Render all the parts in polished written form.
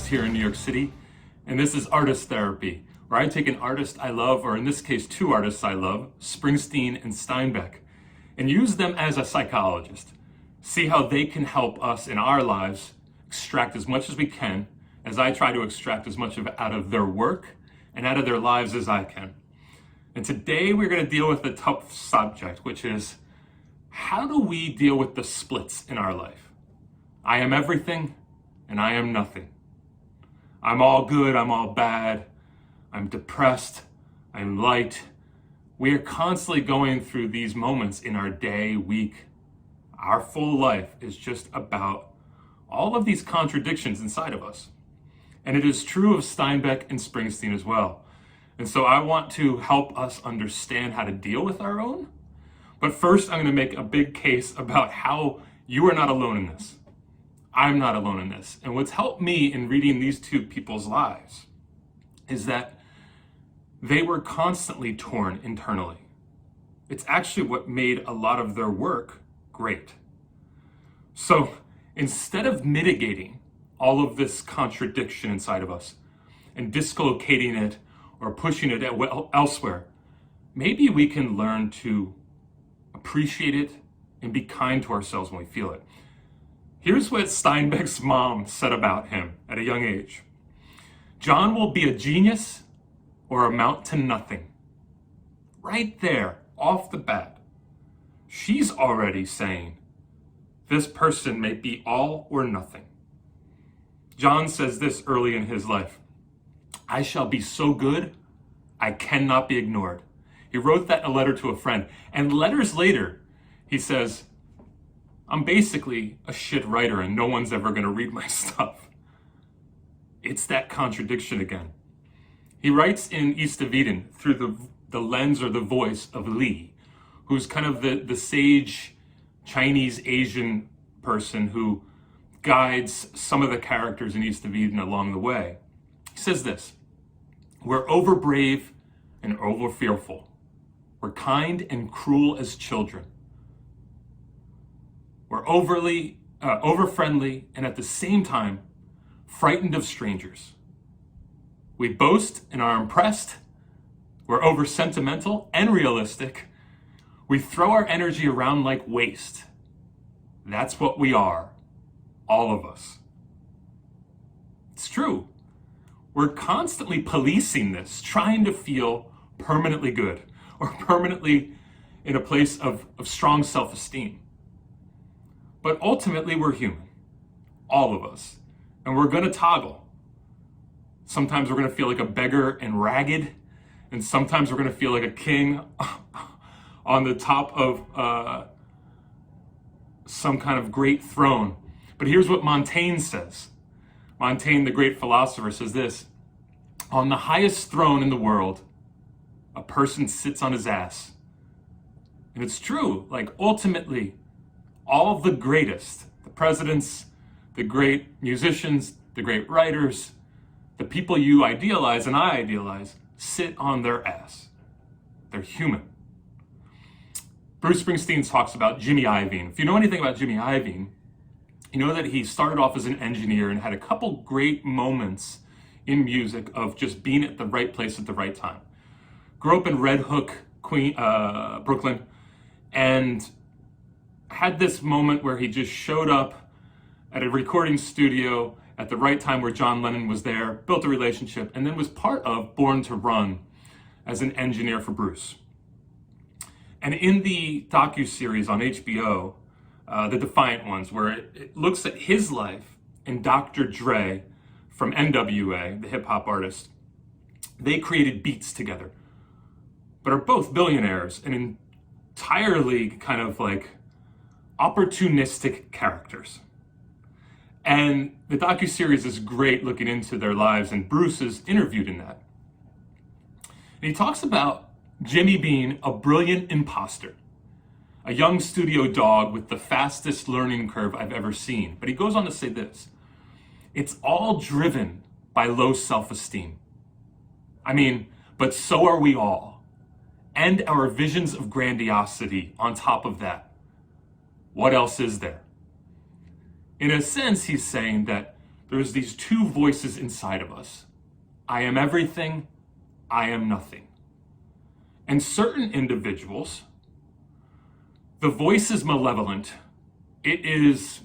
here in New York City, and this is Artist Therapy, where I take an artist I love, or in this case, two artists I love, Springsteen and Steinbeck, and use them as a psychologist. See how they can help us in our lives extract as much as we can, as I try to extract as much out of their work and out of their lives as I can. And today we're going to deal with a tough subject, which is how do we deal with the splits in our life? I am everything and I am nothing. I'm all good, I'm all bad. I'm depressed, I'm light. We are constantly going through these moments in our day, week. Our full life is just about all of these contradictions inside of us. And it is true of Steinbeck and Springsteen as well. And so I want to help us understand how to deal with our own. But first, I'm going to make a big case about how you are not alone in this. I'm not alone in this. And what's helped me in reading these two people's lives is that they were constantly torn internally. It's actually what made a lot of their work great. So instead of mitigating all of this contradiction inside of us and dislocating it or pushing it elsewhere, maybe we can learn to appreciate it and be kind to ourselves when we feel it. Here's what Steinbeck's mom said about him at a young age. John will be a genius or amount to nothing. Right there, off the bat, she's already saying, this person may be all or nothing. John says this early in his life, I shall be so good, I cannot be ignored. He wrote that in a letter to a friend. And letters later, he says, I'm basically a shit writer and no one's ever going to read my stuff. It's that contradiction again. He writes in East of Eden through the lens or the voice of Lee, who's kind of the sage Chinese Asian person who guides some of the characters in East of Eden along the way. He says this, we're over brave and over fearful. We're kind and cruel as children. We're over friendly and at the same time frightened of strangers. We boast and are impressed. We're over sentimental and realistic. We throw our energy around like waste. That's what we are, all of us. It's true. We're constantly policing this, trying to feel permanently good or permanently in a place of strong self-esteem. But ultimately, we're human, all of us, and we're going to toggle. Sometimes we're going to feel like a beggar and ragged, and sometimes we're going to feel like a king on the top of some kind of great throne. But here's what Montaigne says. Montaigne, the great philosopher, says this, on the highest throne in the world, a person sits on his ass. And it's true, like ultimately, all of the greatest, the presidents, the great musicians, the great writers, the people you idealize and I idealize, sit on their ass. They're human. Bruce Springsteen talks about Jimmy Iovine. If you know anything about Jimmy Iovine, you know that he started off as an engineer and had a couple great moments in music of just being at the right place at the right time. Grew up in Red Hook, Brooklyn, and had this moment where he just showed up at a recording studio at the right time where John Lennon was there, built a relationship, and then was part of Born to Run as an engineer for Bruce. And in the docuseries on HBO, The Defiant Ones, where it looks at his life and Dr. Dre from NWA, the hip hop artist, they created Beats together, but are both billionaires and entirely kind of like opportunistic characters. And the docuseries is great looking into their lives, and Bruce is interviewed in that. And he talks about Jimmy being a brilliant impostor, a young studio dog with the fastest learning curve I've ever seen. But he goes on to say this, it's all driven by low self-esteem. I mean, but so are we all. And our visions of grandiosity on top of that. What else is there? In a sense, he's saying that there's these two voices inside of us. I am everything, I am nothing. And certain individuals, the voice is malevolent. It is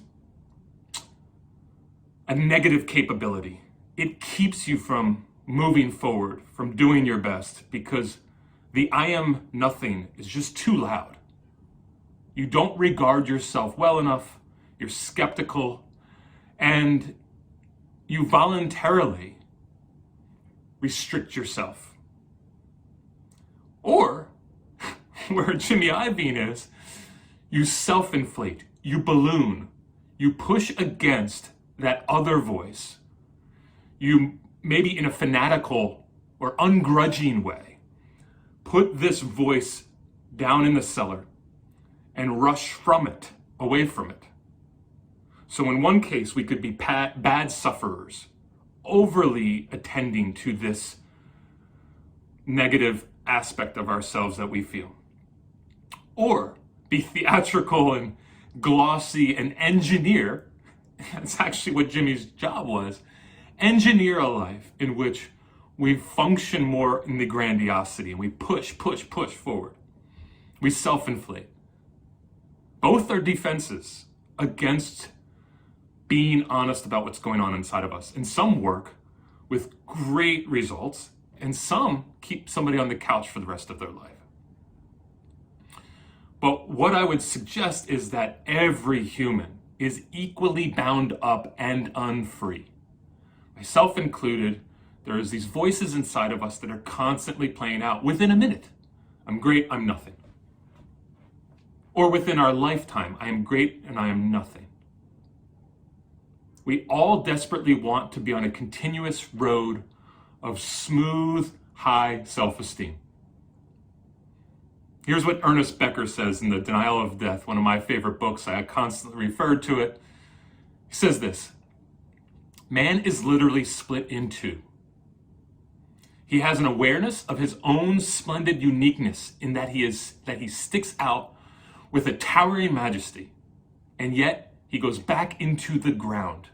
a negative capability. It keeps you from moving forward, from doing your best, because the I am nothing is just too loud. You don't regard yourself well enough, you're skeptical, and you voluntarily restrict yourself. Or, where Jimmy Iovine is, you self-inflate, you balloon, you push against that other voice. You, maybe in a fanatical or ungrudging way, put this voice down in the cellar and rush from it, away from it. So in one case, we could be bad sufferers, overly attending to this negative aspect of ourselves that we feel. Or be theatrical and glossy and engineer, that's actually what Jimmy's job was, engineer a life in which we function more in the grandiosity and we push forward. We self-inflate. Both are defenses against being honest about what's going on inside of us. And some work with great results, and some keep somebody on the couch for the rest of their life. But what I would suggest is that every human is equally bound up and unfree. Myself included, there is these voices inside of us that are constantly playing out within a minute. I'm great, I'm nothing. Or within our lifetime, I am great and I am nothing. We all desperately want to be on a continuous road of smooth, high self-esteem. Here's what Ernest Becker says in The Denial of Death, one of my favorite books. I constantly referred to it. He says this: man is literally split in two. He has an awareness of his own splendid uniqueness in that he sticks out with a towering majesty, and yet he goes back into the ground,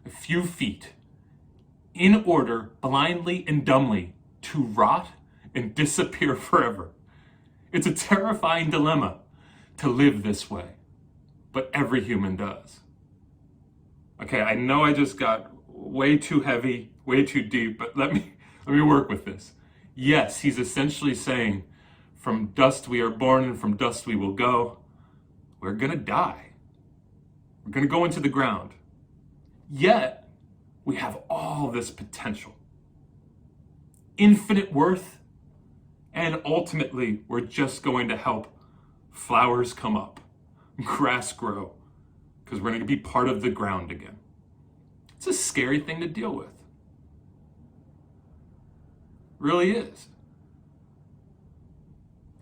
a few feet, in order, blindly and dumbly, to rot and disappear forever. It's a terrifying dilemma to live this way, but every human does. Okay, I know I just got way too heavy, way too deep, but let me work with this. Yes, he's essentially saying, from dust we are born and from dust we will go. We're gonna die. We're gonna go into the ground. Yet, we have all this potential, infinite worth, and ultimately, we're just going to help flowers come up, grass grow, because we're going to be part of the ground again. It's a scary thing to deal with. It really is.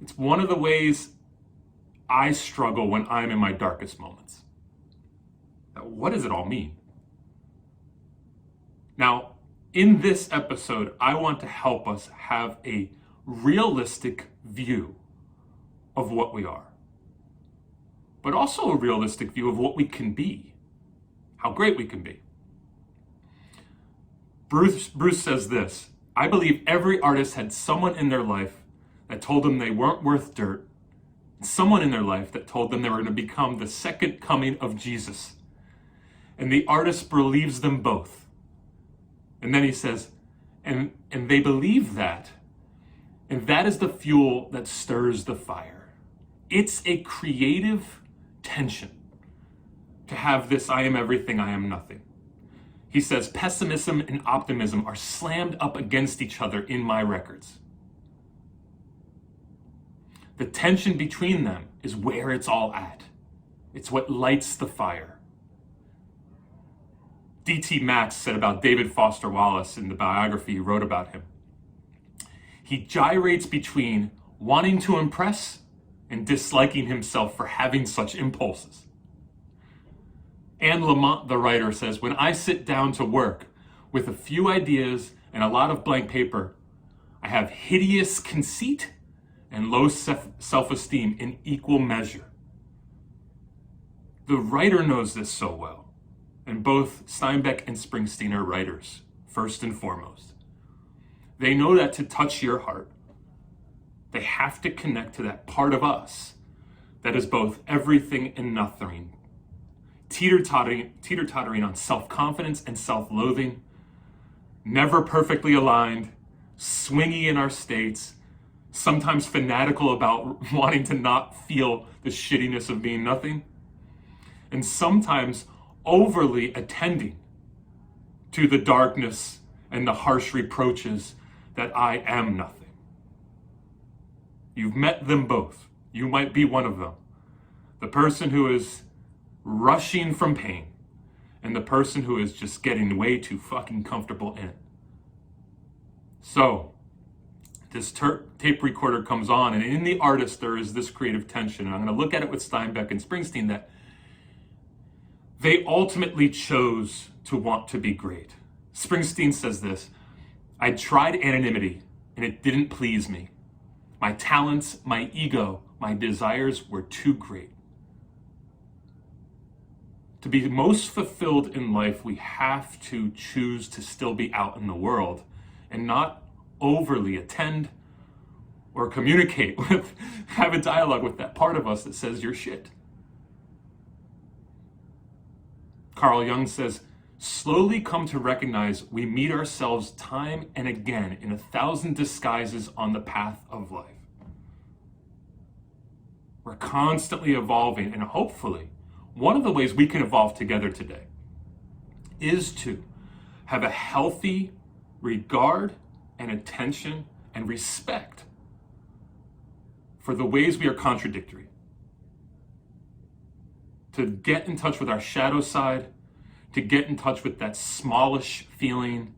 It's one of the ways I struggle when I'm in my darkest moments. Now, what does it all mean? Now, in this episode, I want to help us have a realistic view of what we are, but also a realistic view of what we can be, how great we can be. Bruce says this: I believe every artist had someone in their life that told them they weren't worth dirt, and someone in their life that told them they were going to become the second coming of Jesus. And the artist believes them both. And then he says, and they believe that. And that is the fuel that stirs the fire. It's a creative tension to have this I am everything, I am nothing. He says pessimism and optimism are slammed up against each other in my records. The tension between them is where it's all at. It's what lights the fire. D.T. Max said about David Foster Wallace in the biography he wrote about him: he gyrates between wanting to impress and disliking himself for having such impulses. Anne Lamott, the writer, says, when I sit down to work with a few ideas and a lot of blank paper, I have hideous conceit and low self-esteem in equal measure. The writer knows this so well. And both Steinbeck and Springsteen are writers, first and foremost. They know that to touch your heart, they have to connect to that part of us that is both everything and nothing, teeter-tottering on self-confidence and self-loathing, never perfectly aligned, swingy in our states, sometimes fanatical about wanting to not feel the shittiness of being nothing, and sometimes overly attending to the darkness and the harsh reproaches that I am nothing. You've met them both. You might be one of them. The person who is rushing from pain and the person who is just getting way too fucking comfortable in. So, this tape recorder comes on, and in the artist there is this creative tension. And I'm going to look at it with Steinbeck and Springsteen that they ultimately chose to want to be great. Springsteen says this: I tried anonymity and it didn't please me. My talents, my ego, my desires were too great. To be most fulfilled in life, we have to choose to still be out in the world and not overly attend or communicate with, have a dialogue with that part of us that says you're shit. Carl Jung says, slowly come to recognize we meet ourselves time and again in 1,000 disguises on the path of life. We're constantly evolving, and hopefully, one of the ways we can evolve together today is to have a healthy regard and attention and respect for the ways we are contradictory. To get in touch with our shadow side, to get in touch with that smallish feeling,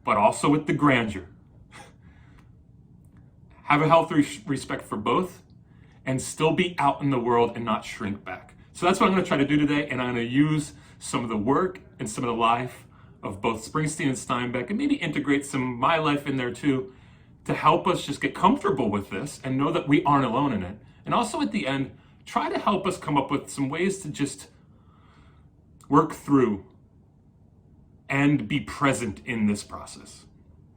but also with the grandeur. Have a healthy respect for both and still be out in the world and not shrink back. So that's what I'm going to try to do today, and I'm going to use some of the work and some of the life of both Springsteen and Steinbeck, and maybe integrate some of my life in there too, to help us just get comfortable with this and know that we aren't alone in it. And also at the end, try to help us come up with some ways to just work through and be present in this process.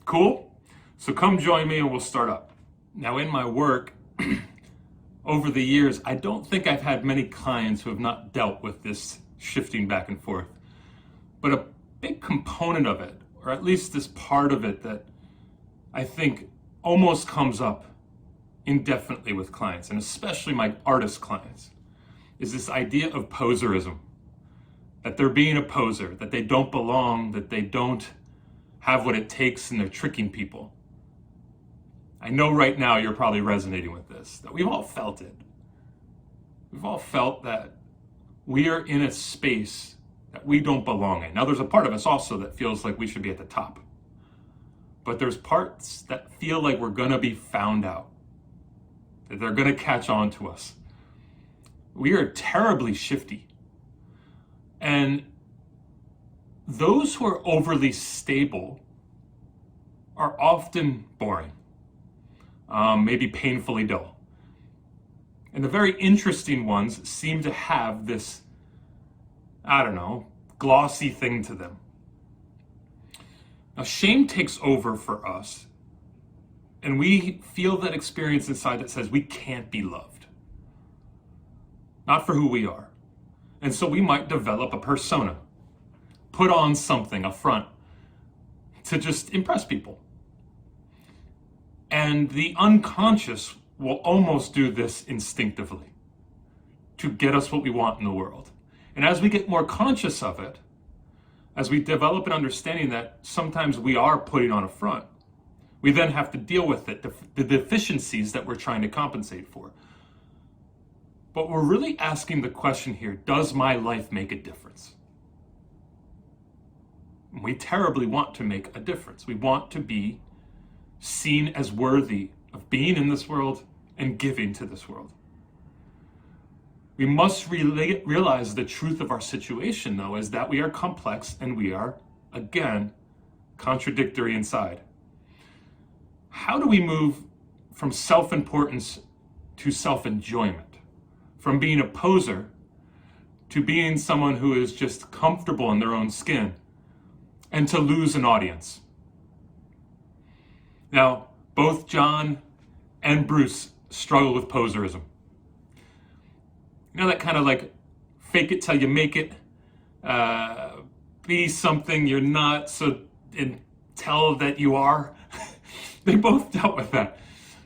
Cool? So come join me and we'll start up. Now in my work, over the years, I don't think I've had many clients who have not dealt with this shifting back and forth. But a big component of it, or at least this part of it that I think almost comes up indefinitely with clients, and especially my artist clients, is this idea of poserism. That they're being a poser, that they don't belong, that they don't have what it takes, and they're tricking people. I know right now you're probably resonating with this, that we've all felt it. We've all felt that we are in a space that we don't belong in. Now there's a part of us also that feels like we should be at the top. But there's parts that feel like we're gonna be found out, that they're gonna catch on to us. We are terribly shifty. And those who are overly stable are often boring. Maybe painfully dull. And the very interesting ones seem to have this, glossy thing to them. Now, shame takes over for us, and we feel that experience inside that says we can't be loved. Not for who we are. And so we might develop a persona, put on something, a front, to just impress people. And the unconscious will almost do this instinctively to get us what we want in the world. And as we get more conscious of it, as we develop an understanding that sometimes we are putting on a front, we then have to deal with it, the deficiencies that we're trying to compensate for. But we're really asking the question here, does my life make a difference? We terribly want to make a difference. We want to be seen as worthy of being in this world and giving to this world. We must realize the truth of our situation, though, is that we are complex and we are, again, contradictory inside. How do we move from self-importance to self-enjoyment? From being a poser to being someone who is just comfortable in their own skin, and to lose an audience. Now, both John and Bruce struggle with poserism. You know that kind of like fake it till you make it, be something you're not, so and tell that you are. They both dealt with that.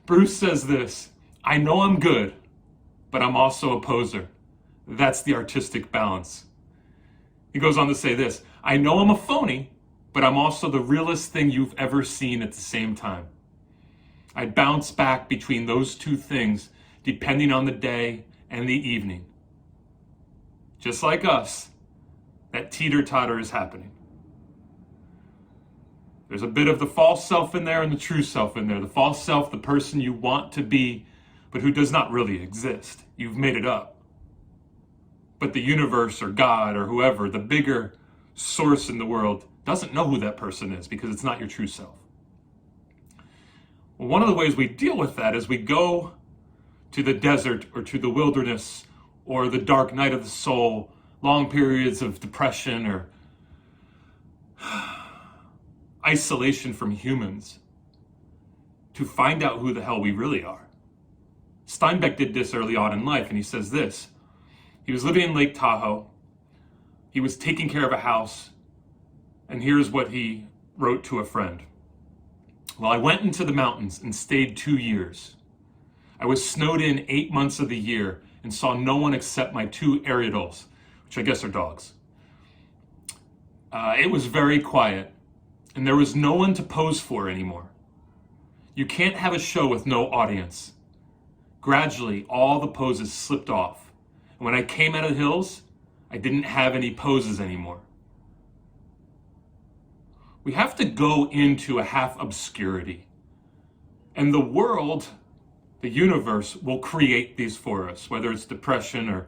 Bruce says this: I know I'm good, but I'm also a poser. That's the artistic balance. He goes on to say this: I know I'm a phony, but I'm also the realest thing you've ever seen at the same time. I bounce back between those two things depending on the day and the evening. Just like us, that teeter-totter is happening. There's a bit of the false self in there and the true self in there. The false self, the person you want to be, but who does not really exist. You've made it up. But the universe or God or whoever, the bigger source in the world, doesn't know who that person is because it's not your true self. Well, one of the ways we deal with that is we go to the desert or to the wilderness or the dark night of the soul, long periods of depression or isolation from humans, to find out who the hell we really are. Steinbeck did this early on in life, and he says this. He was living in Lake Tahoe. He was taking care of a house, and here's what he wrote to a friend. Well, I went into the mountains and stayed 2 years. I was snowed in 8 months of the year and saw no one except my 2 Ariadals, which I guess are dogs. It was very quiet, and there was no one to pose for anymore. You can't have a show with no audience. Gradually, all the poses slipped off. And when I came out of the hills, I didn't have any poses anymore. We have to go into a half obscurity. And the world, the universe, will create these for us, whether it's depression or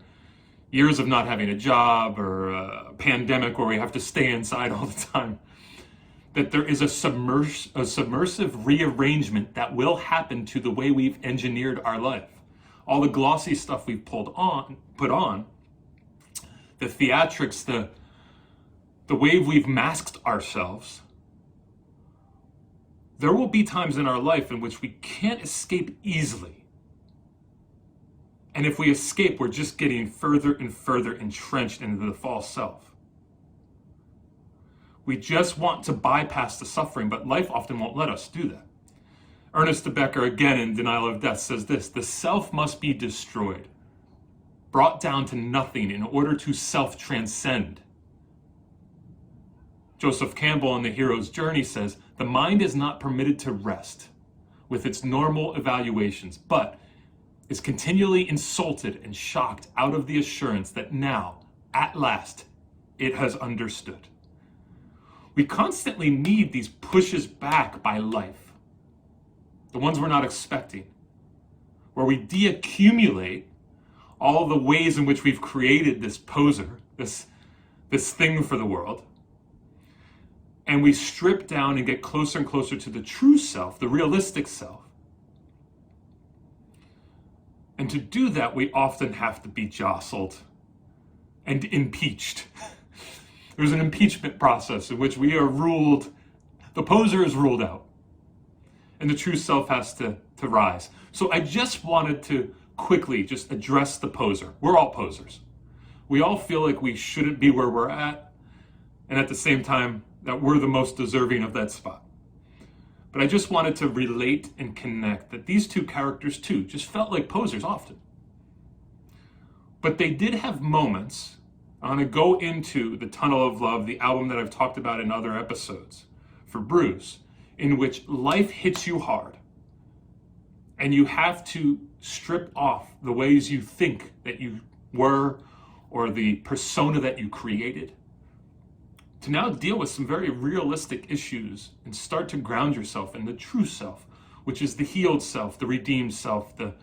years of not having a job or a pandemic where we have to stay inside all the time. That there is a submersive rearrangement that will happen to the way we've engineered our life. All the glossy stuff we've put on, the theatrics, the way we've masked ourselves. There will be times in our life in which we can't escape easily. And if we escape, we're just getting further and further entrenched into the false self. We just want to bypass the suffering, but life often won't let us do that. Ernest de Becker, again in Denial of Death, says this: the self must be destroyed, brought down to nothing in order to self-transcend. Joseph Campbell in The Hero's Journey says, the mind is not permitted to rest with its normal evaluations, but is continually insulted and shocked out of the assurance that now, at last, it has understood. We constantly need these pushes back by life, the ones we're not expecting, where we deaccumulate all the ways in which we've created this poser, this thing for the world, and we strip down and get closer and closer to the true self, the realistic self. And to do that, we often have to be jostled and impeached. There's an impeachment process in which we are ruled, the poser is ruled out, and the true self has to rise. So I just wanted to quickly just address the poser. We're all posers. We all feel like we shouldn't be where we're at, and at the same time, that we're the most deserving of that spot. But I just wanted to relate and connect that these two characters too just felt like posers often. But they did have moments. I want to go into the Tunnel of Love, the album that I've talked about in other episodes for Bruce, in which life hits you hard and you have to strip off the ways you think that you were or the persona that you created to now deal with some very realistic issues and start to ground yourself in the true self, which is the healed self, the redeemed self, the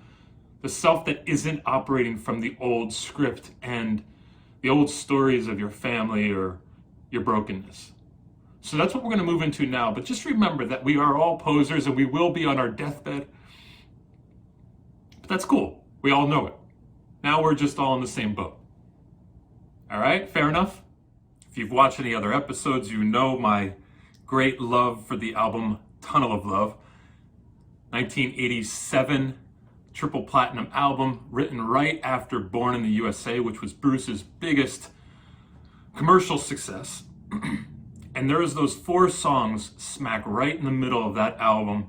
self that isn't operating from the old script and the old stories of your family or your brokenness. So that's what we're going to move into now. But just remember that we are all posers and we will be on our deathbed. But that's cool. We all know it. Now we're just all in the same boat. All right, fair enough. If you've watched any other episodes, you know my great love for the album Tunnel of Love. 1987 triple platinum album written right after Born in the USA, which was Bruce's biggest commercial success. And there's those 4 songs smack right in the middle of that album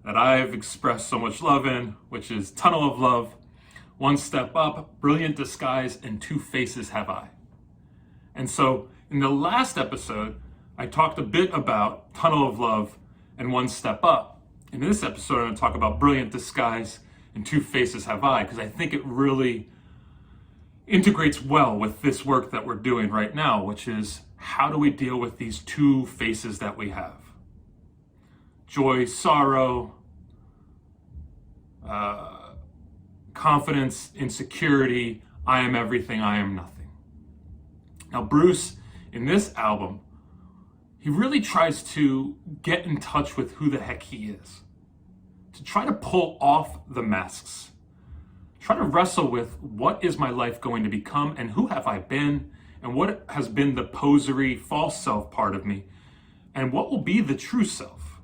that I've expressed so much love in, which is Tunnel of Love, One Step Up, Brilliant Disguise, and Two Faces Have I. And so in the last episode, I talked a bit about Tunnel of Love and One Step Up. In this episode, I'm going to talk about Brilliant Disguise and Two Faces Have I, because I think it really integrates well with this work that we're doing right now, which is how do we deal with these two faces that we have? Joy, sorrow, confidence, insecurity, I am everything, I am nothing. Now, Bruce, in this album, he really tries to get in touch with who the heck he is, to try to pull off the masks, try to wrestle with what is my life going to become and who have I been and what has been the posery, false self part of me and what will be the true self.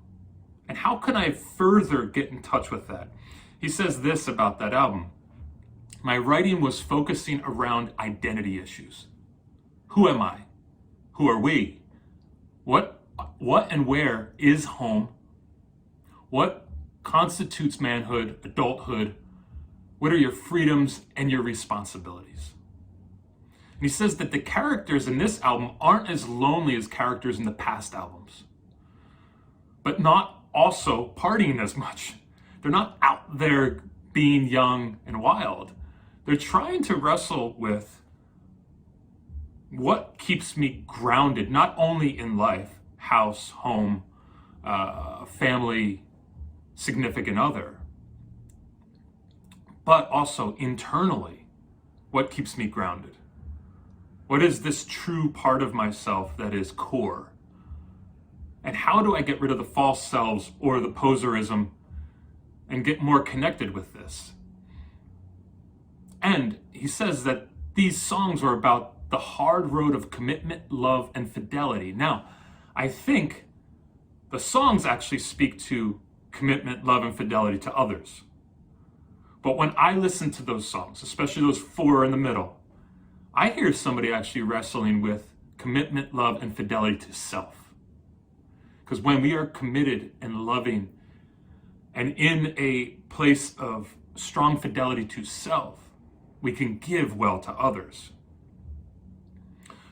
And how can I further get in touch with that? He says this about that album: my writing was focusing around identity issues. Who am I? Who are we? What and where is home? What constitutes manhood, adulthood? What are your freedoms and your responsibilities? And he says that the characters in this album aren't as lonely as characters in the past albums, but not also partying as much. They're not out there being young and wild. They're trying to wrestle with what keeps me grounded, not only in life, house, home, family, significant other, but also internally, what keeps me grounded? What is this true part of myself that is core? And how do I get rid of the false selves or the poserism and get more connected with this? And he says that these songs are about the hard road of commitment, love, and fidelity. Now, I think the songs actually speak to commitment, love, and fidelity to others. But when I listen to those songs, especially those 4 in the middle, I hear somebody actually wrestling with commitment, love, and fidelity to self. Because when we are committed and loving and in a place of strong fidelity to self, we can give well to others.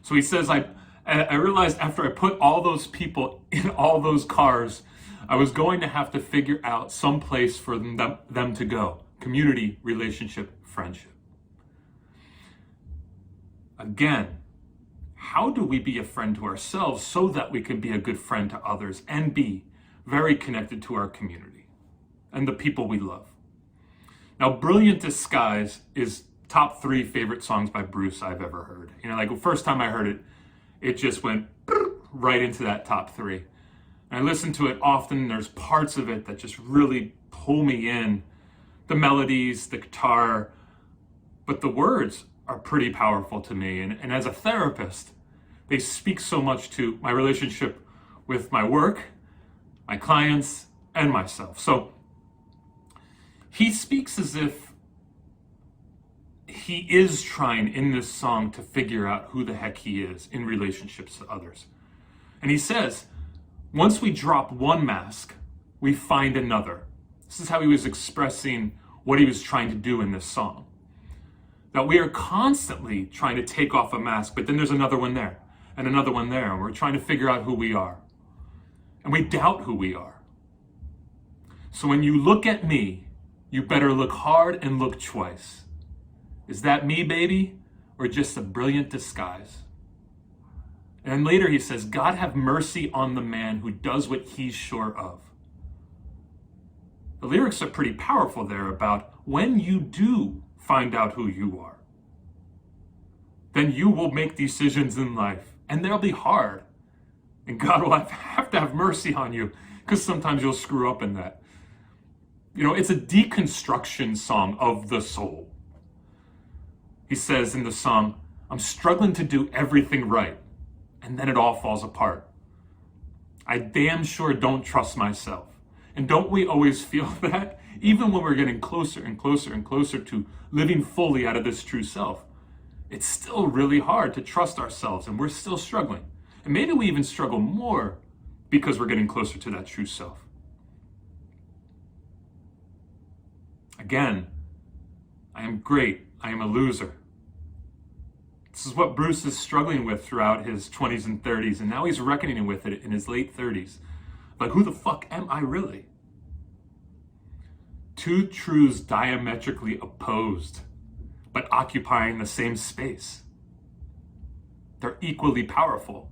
So he says, I realized after I put all those people in all those cars, I was going to have to figure out some place for them to go. Community, relationship, friendship. Again, how do we be a friend to ourselves so that we can be a good friend to others and be very connected to our community and the people we love? Now, Brilliant Disguise is top 3 favorite songs by Bruce I've ever heard. You know, like the first time I heard it, it just went right into that top 3. And I listen to it often. There's parts of it that just really pull me in. The melodies, the guitar, but the words are pretty powerful to me. And as a therapist, they speak so much to my relationship with my work, my clients, and myself. So he speaks as if he is trying in this song to figure out who the heck he is in relationships to others. And he says, once we drop one mask, we find another. This is how he was expressing what he was trying to do in this song. That we are constantly trying to take off a mask, but then there's another one there, and another one there, and we're trying to figure out who we are. And we doubt who we are. So when you look at me, you better look hard and look twice. Is that me, baby, or just a brilliant disguise? And then later he says, God have mercy on the man who does what he's sure of. The lyrics are pretty powerful there about when you do find out who you are, then you will make decisions in life, and they'll be hard. And God will have to have mercy on you, because sometimes you'll screw up in that. You know, it's a deconstruction song of the soul. He says in the song, I'm struggling to do everything right, and then it all falls apart. I damn sure don't trust myself. And don't we always feel that? Even when we're getting closer and closer and closer to living fully out of this true self, it's still really hard to trust ourselves, and we're still struggling. And maybe we even struggle more because we're getting closer to that true self. Again, I am great. I am a loser. This is what Bruce is struggling with throughout his 20s and 30s, and now he's reckoning with it in his late 30s. Like, who the fuck am I really? Two truths diametrically opposed, but occupying the same space. They're equally powerful.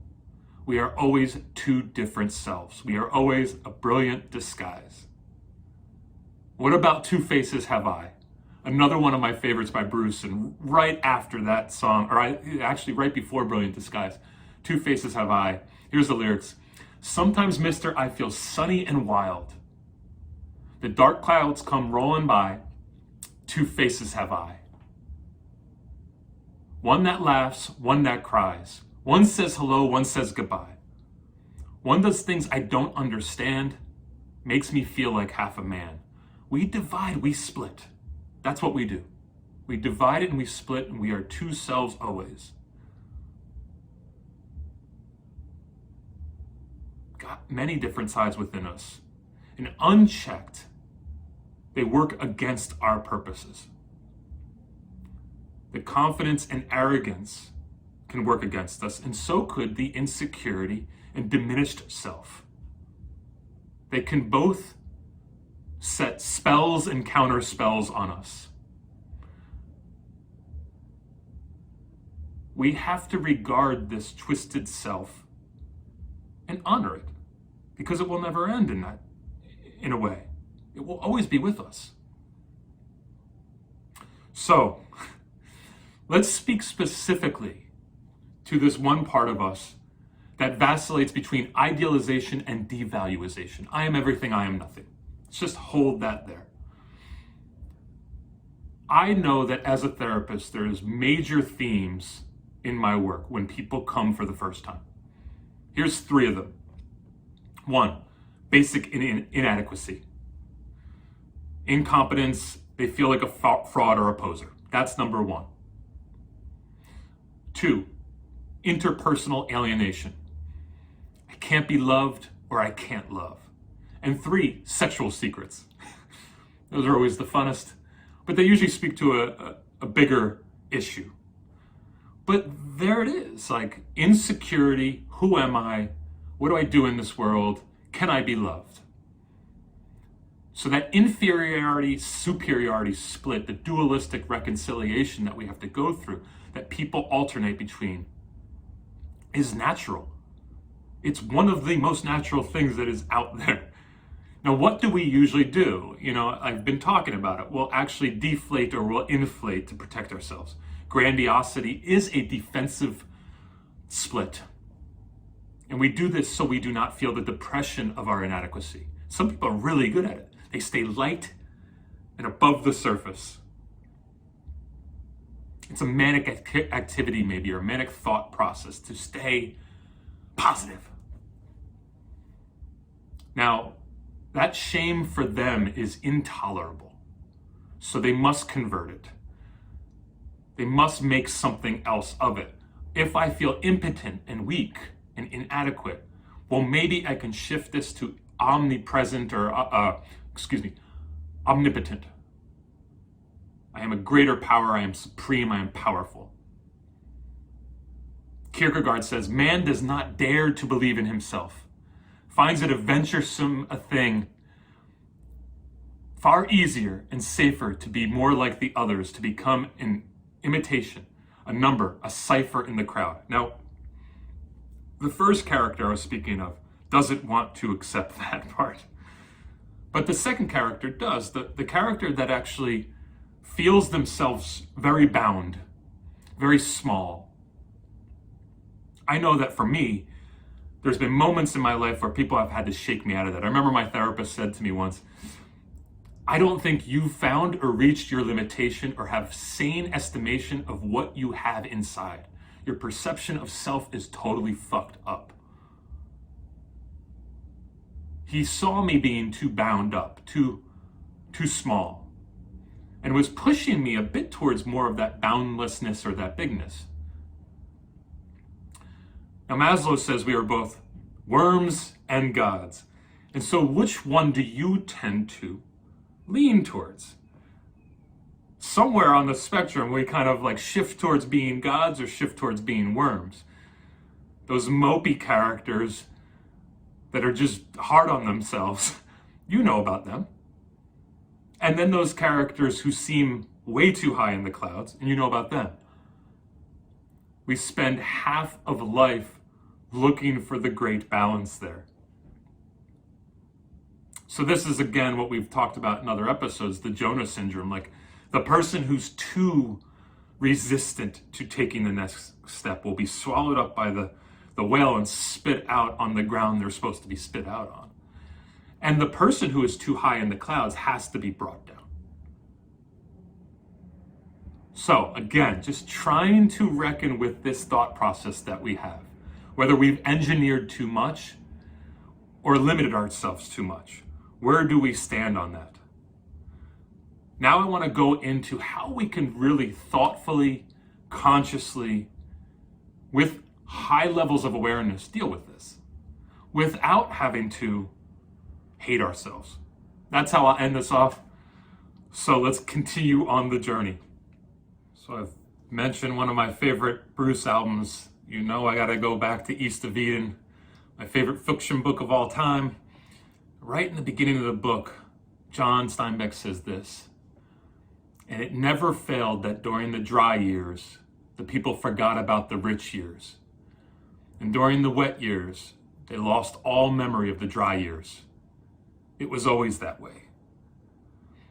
We are always two different selves. We are always a brilliant disguise. What about Two Faces Have I? Another one of my favorites by Bruce, and right after that song, or actually right before Brilliant Disguise, Two Faces Have I. Here's the lyrics. Sometimes, mister, I feel sunny and wild. The dark clouds come rolling by. Two faces have I. One that laughs, one that cries. One says hello, one says goodbye. One does things I don't understand, makes me feel like half a man. We divide, we split. That's what we do. We divide it and we split, and we are two selves always. Got many different sides within us. And unchecked, they work against our purposes. The confidence and arrogance can work against us, and so could the insecurity and diminished self. They can both set spells and counter spells on us. We have to regard this twisted self and honor it, because it will never end in a way. It will always be with us. So, let's speak specifically to this one part of us that vacillates between idealization and devaluation. I am everything, I am nothing. Let's just hold that there. I know that as a therapist, there's major themes in my work when people come for the first time. Here's 3 of them. 1, basic inadequacy. Incompetence, they feel like a fraud or a poser. That's number 1. 2, interpersonal alienation. I can't be loved, or I can't love. And 3, sexual secrets. Those are always the funnest, but they usually speak to a bigger issue. But there it is, like insecurity, who am I? What do I do in this world? Can I be loved? So that inferiority, superiority split, the dualistic reconciliation that we have to go through, that people alternate between, is natural. It's one of the most natural things that is out there. Now, what do we usually do? I've been talking about it. We'll actually deflate or we'll inflate to protect ourselves. Grandiosity is a defensive split. And we do this so we do not feel the depression of our inadequacy. Some people are really good at it. They stay light and above the surface. It's a manic activity maybe, or a manic thought process to stay positive. Now, that shame for them is intolerable. So they must convert it. They must make something else of it. If I feel impotent and weak and inadequate, well, maybe I can shift this to omnipresent or, omnipotent. I am a greater power, I am supreme, I am powerful. Kierkegaard says, man does not dare to believe in himself, finds it a venturesome a thing, far easier and safer to be more like the others, to become an imitation, a number, a cipher in the crowd. Now, the first character I was speaking of doesn't want to accept that part. But the second character does. The character that actually feels themselves very bound, very small. I know that for me, there's been moments in my life where people have had to shake me out of that. I remember my therapist said to me once, I don't think you've found or reached your limitation or have sane estimation of what you have inside. Your perception of self is totally fucked up. He saw me being too bound up, too small, and was pushing me a bit towards more of that boundlessness or that bigness. Now, Maslow says we are both worms and gods. And so which one do you tend to lean towards? Somewhere on the spectrum, we kind of like shift towards being gods or shift towards being worms. Those mopey characters that are just hard on themselves, you know about them. And then those characters who seem way too high in the clouds, and you know about them. We spend half of life looking for the great balance there. So this is, again, what we've talked about in other episodes, the Jonah syndrome, like the person who's too resistant to taking the next step will be swallowed up by the whale and spit out on the ground they're supposed to be spit out on. And the person who is too high in the clouds has to be brought down. So again, just trying to reckon with this thought process that we have, whether we've engineered too much or limited ourselves too much. Where do we stand on that? Now I want to go into how we can really thoughtfully, consciously, with high levels of awareness, deal with this without having to hate ourselves. That's how I'll end this off. So let's continue on the journey. So I've mentioned one of my favorite Bruce albums. You know I gotta go back to East of Eden, my favorite fiction book of all time. Right in the beginning of the book, John Steinbeck says this: and it never failed that during the dry years, the people forgot about the rich years. And during the wet years, they lost all memory of the dry years. It was always that way.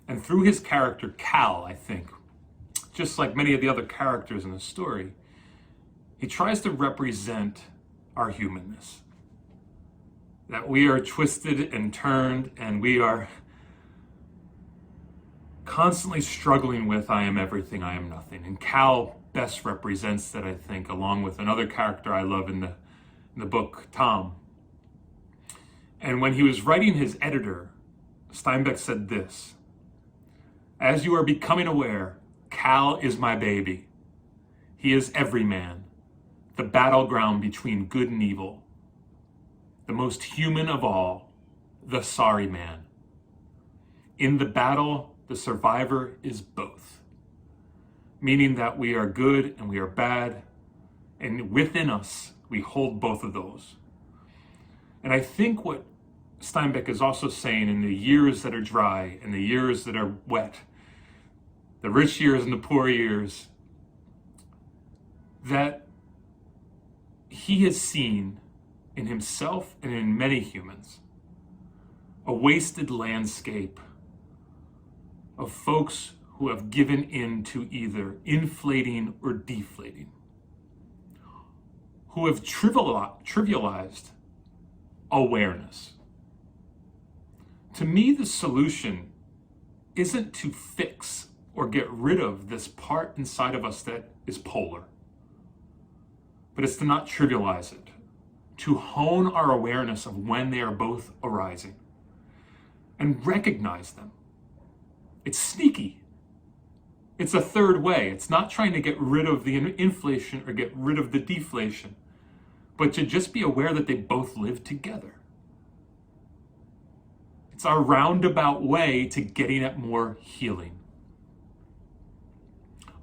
And through his character, Cal, I think, just like many of the other characters in the story, he tries to represent our humanness. That we are twisted and turned, and we are constantly struggling with, I am everything, I am nothing. And Cal best represents that, I think, along with another character I love in the book, Tom. And when he was writing his editor, Steinbeck said this: as you are becoming aware, Cal is my baby. He is every man, the battleground between good and evil. The most human of all, the sorry man. In the battle, the survivor is both, meaning that we are good and we are bad, and within us, we hold both of those. And I think what Steinbeck is also saying, in the years that are dry and the years that are wet, the rich years and the poor years, that he has seen in himself and in many humans a wasted landscape of folks who have given in to either inflating or deflating, who have trivialized awareness. To me, the solution isn't to fix or get rid of this part inside of us that is polar, but it's to not trivialize it, to hone our awareness of when they are both arising and recognize them. It's sneaky. It's a third way. It's not trying to get rid of the inflation or get rid of the deflation, but to just be aware that they both live together. It's our roundabout way to getting at more healing.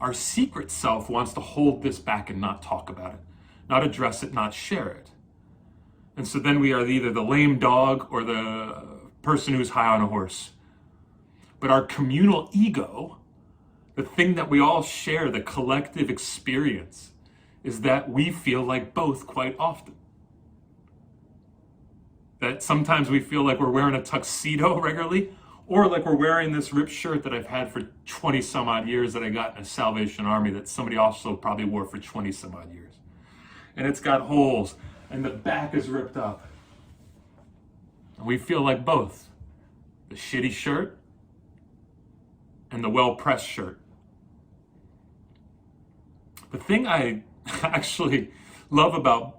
Our secret self wants to hold this back and not talk about it, not address it, not share it. And so then we are either the lame dog or the person who's high on a horse. But our communal ego, the thing that we all share, the collective experience, is that we feel like both quite often. That sometimes we feel like we're wearing a tuxedo regularly, or like we're wearing this ripped shirt that I've had for 20 some odd years that I got in a Salvation Army that somebody also probably wore for 20 some odd years. And it's got holes and the back is ripped up. And we feel like both. The shitty shirt and the well-pressed shirt. The thing I actually love about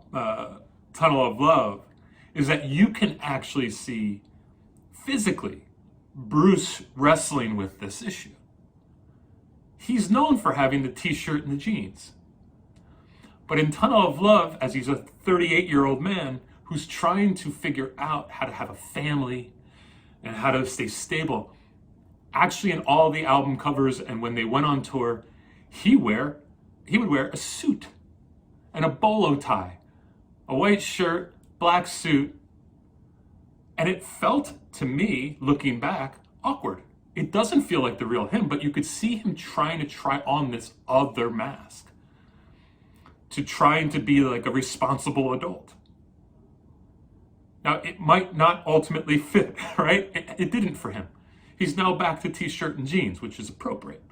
Tunnel of Love is that you can actually see physically Bruce wrestling with this issue. He's known for having the t-shirt and the jeans. But in Tunnel of Love, as he's a 38-year-old man who's trying to figure out how to have a family and how to stay stable, actually in all the album covers and when they went on tour, he would wear a suit and a bolo tie, a white shirt, black suit, and it felt to me, looking back, awkward. It doesn't feel like the real him, but you could see him trying to try on this other mask, to trying to be like a responsible adult. Now, it might not ultimately fit, right? It didn't for him. He's now back to t-shirt and jeans, which is appropriate.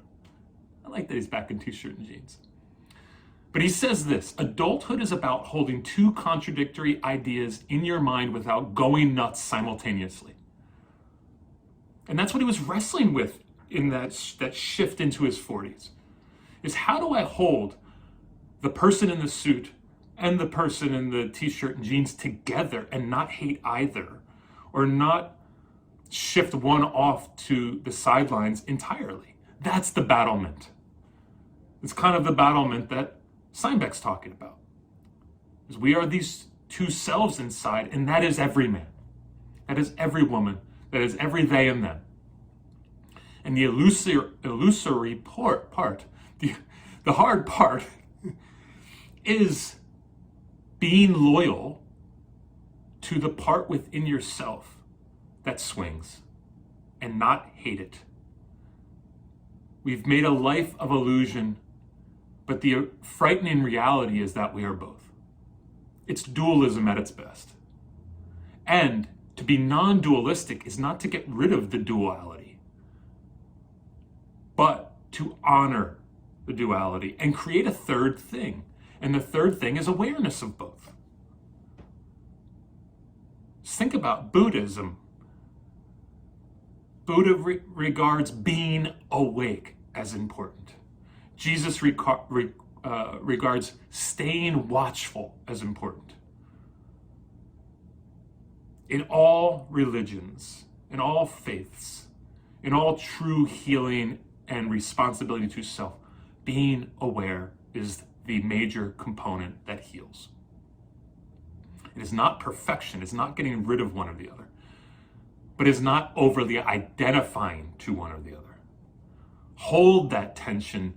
I like that he's back in t-shirt and jeans. But he says this: adulthood is about holding two contradictory ideas in your mind without going nuts simultaneously. And that's what he was wrestling with in that shift into his 40s. Is how do I hold the person in the suit and the person in the t-shirt and jeans together and not hate either, or not shift one off to the sidelines entirely? That's the battlement. It's kind of the battlement that Steinbeck's talking about. Is we are these two selves inside, and that is every man. That is every woman. That is every they and them. And the illusory part, the hard part, is being loyal to the part within yourself that swings and not hate it. We've made a life of illusion, but the frightening reality is that we are both. It's dualism at its best. And to be non-dualistic is not to get rid of the duality, but to honor the duality and create a third thing. And the third thing is awareness of both. Just think about Buddhism. Buddha regards being awake as important. Jesus regards staying watchful as important. In all religions, in all faiths, in all true healing and responsibility to self, being aware is the major component that heals. It is not perfection, it's not getting rid of one or the other, but is not overly identifying to one or the other. Hold that tension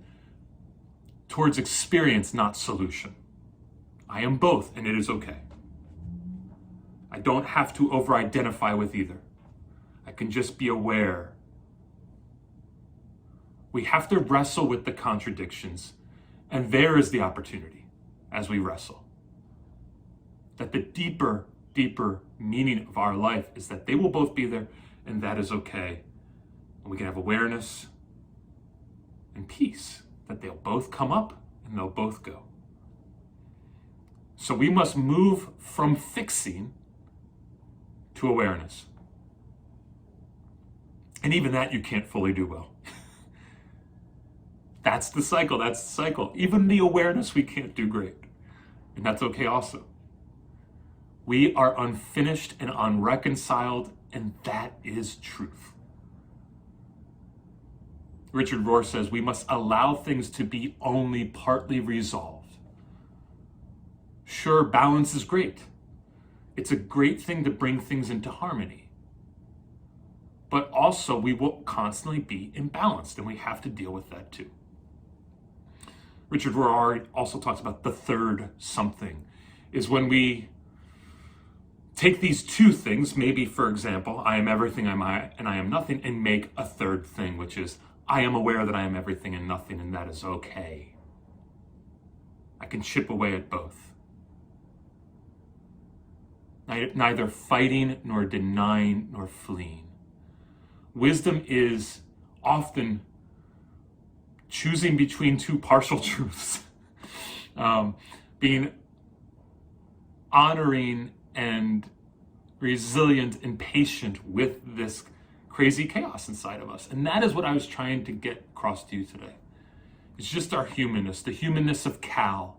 towards experience, not solution. I am both, and it is okay. I don't have to over-identify with either. I can just be aware. We have to wrestle with the contradictions, and there is the opportunity as we wrestle. That the deeper meaning of our life is that they will both be there, and that is okay. And we can have awareness and peace that they'll both come up and they'll both go. So we must move from fixing to awareness. And even that you can't fully do well. That's the cycle. Even the awareness we can't do great. And that's okay also. We are unfinished and unreconciled, and that is truth. Richard Rohr says we must allow things to be only partly resolved. Sure, balance is great. It's a great thing to bring things into harmony. But also we will constantly be imbalanced, and we have to deal with that too. Richard Rohr also talks about the third something, is when we take these two things, maybe for example, I am everything and I am nothing, and make a third thing, which is I am aware that I am everything and nothing, and that is okay. I can chip away at both. Neither fighting nor denying nor fleeing. Wisdom is often choosing between two partial truths. Being honoring and resilient and patient with this crazy chaos inside of us. And that is what I was trying to get across to you today. It's just our humanness, the humanness of Cal,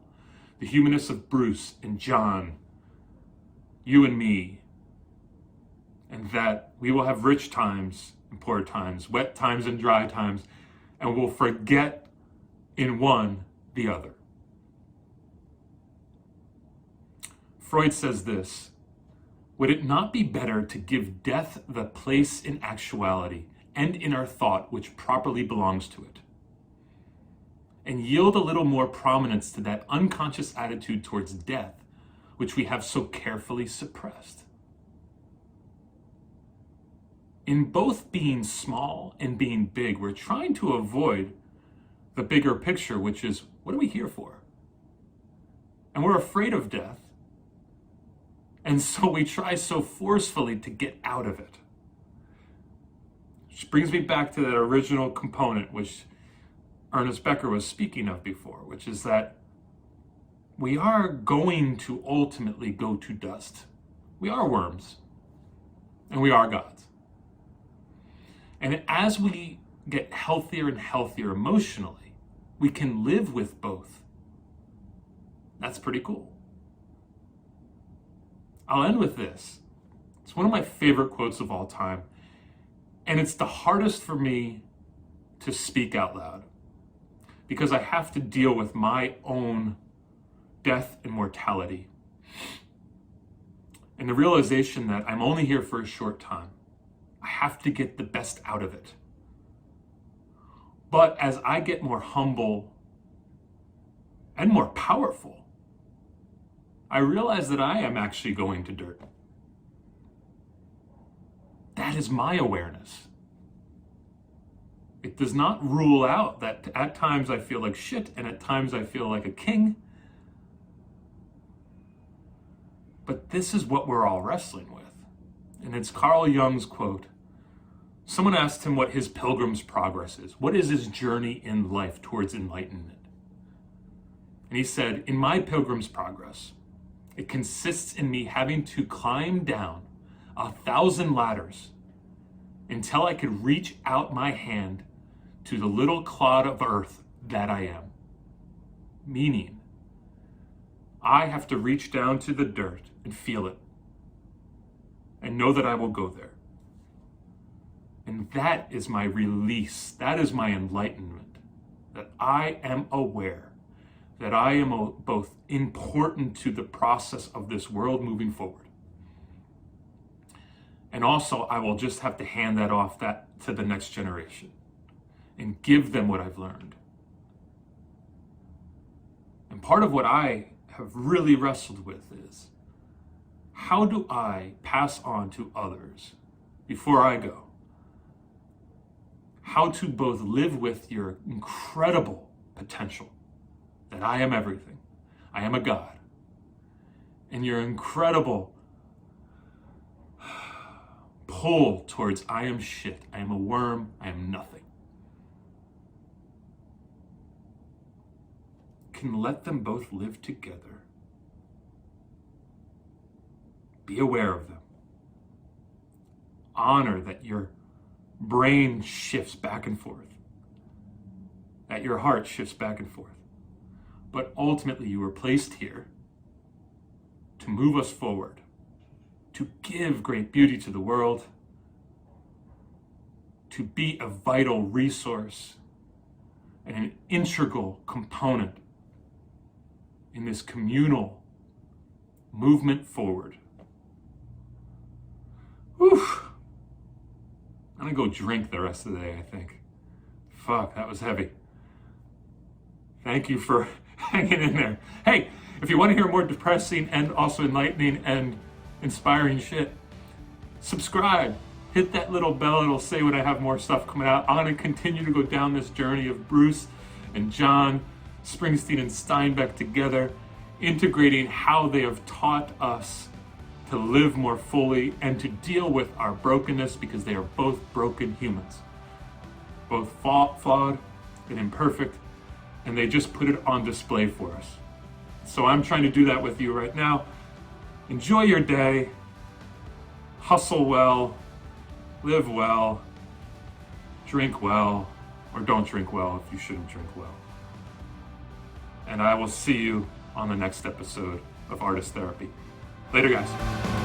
the humanness of Bruce and John, you and me, and that we will have rich times and poor times, wet times and dry times, and we'll forget in one the other. Freud says this: would it not be better to give death the place in actuality and in our thought which properly belongs to it, and yield a little more prominence to that unconscious attitude towards death which we have so carefully suppressed? In both being small and being big, we're trying to avoid the bigger picture, which is, what are we here for? And we're afraid of death. And so we try so forcefully to get out of it. Which brings me back to that original component, which Ernest Becker was speaking of before, which is that we are going to ultimately go to dust. We are worms, and we are gods. And as we get healthier and healthier emotionally, we can live with both. That's pretty cool. I'll end with this. It's one of my favorite quotes of all time, and it's the hardest for me to speak out loud because I have to deal with my own death and mortality and the realization that I'm only here for a short time. I have to get the best out of it. But as I get more humble and more powerful, I realize that I am actually going to dirt. That is my awareness. It does not rule out that at times I feel like shit and at times I feel like a king. But this is what we're all wrestling with. And it's Carl Jung's quote. Someone asked him what his pilgrim's progress is. What is his journey in life towards enlightenment? And he said, in my pilgrim's progress, it consists in me having to climb down 1,000 ladders until I could reach out my hand to the little clod of earth that I am. Meaning, I have to reach down to the dirt and feel it and know that I will go there. And that is my release. That is my enlightenment. That I am aware that I am both important to the process of this world moving forward. And also, I will just have to hand that off to the next generation and give them what I've learned. And part of what I have really wrestled with is, how do I pass on to others before I go? How to both live with your incredible potential, that I am everything, I am a God, and your incredible pull towards I am shit, I am a worm, I am nothing. Can let them both live together. Be aware of them. Honor that your brain shifts back and forth, that your heart shifts back and forth. But ultimately, you were placed here to move us forward, to give great beauty to the world, to be a vital resource and an integral component in this communal movement forward. Whew. I'm gonna go drink the rest of the day, I think. Fuck, that was heavy. Thank you for hanging in there. Hey, if you want to hear more depressing and also enlightening and inspiring shit, subscribe. Hit that little bell, it'll say when I have more stuff coming out. I'm gonna continue to go down this journey of Bruce and John, Springsteen and Steinbeck together, integrating how they have taught us to live more fully and to deal with our brokenness, because they are both broken humans, both flawed and imperfect, and they just put it on display for us. So I'm trying to do that with you right now. Enjoy your day, hustle well, live well, drink well, or don't drink well if you shouldn't drink well. And I will see you on the next episode of Artist Therapy. Later, guys.